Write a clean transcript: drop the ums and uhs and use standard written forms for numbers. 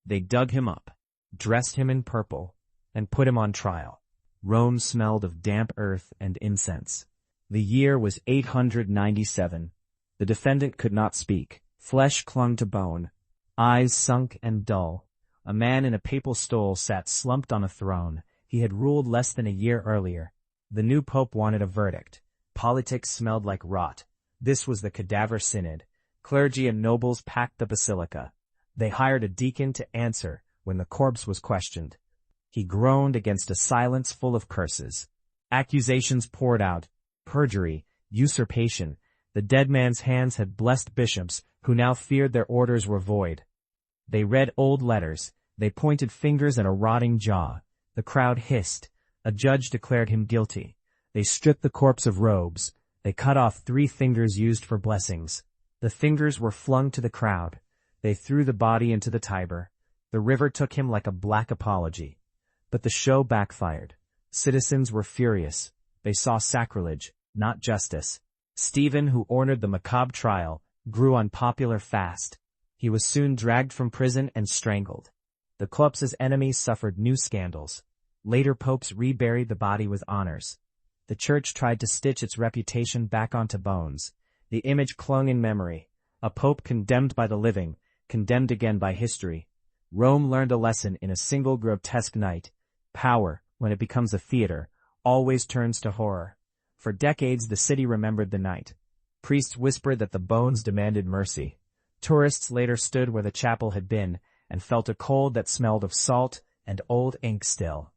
They dug him up, dressed him in purple, and put him on trial. Rome smelled of damp earth and incense. The year was 897. The defendant could not speak. Flesh clung to bone, eyes sunk and dull. A man in a papal stole sat slumped on a throne. He had ruled less than a year earlier. The new pope wanted a verdict. Politics smelled like rot. This was the Cadaver Synod. Clergy and nobles packed the basilica. They hired a deacon to answer when the corpse was questioned. He groaned against a silence full of curses. Accusations poured out: perjury, usurpation. The dead man's hands had blessed bishops, who now feared their orders were void. They read old letters. They pointed fingers at a rotting jaw. The crowd hissed. A judge declared him guilty. They stripped the corpse of robes. They cut off 3 fingers used for blessings. The fingers were flung to the crowd. They threw the body into the Tiber. The river took him like a black apology. But the show backfired. Citizens were furious. They saw sacrilege, not justice. Stephen, who ordered the Macabre trial, grew unpopular fast. He was soon dragged from prison and strangled. The corpse's enemies suffered new scandals. Later popes reburied the body with honors. The church tried to stitch its reputation back onto bones. The image clung in memory. A pope condemned by the living, condemned again by history. Rome learned a lesson in a single grotesque night. Power, when it becomes a theater, always turns to horror. For decades the city remembered the night. Priests whispered that the bones demanded mercy. Tourists later stood where the chapel had been and felt a cold that smelled of salt and old ink still.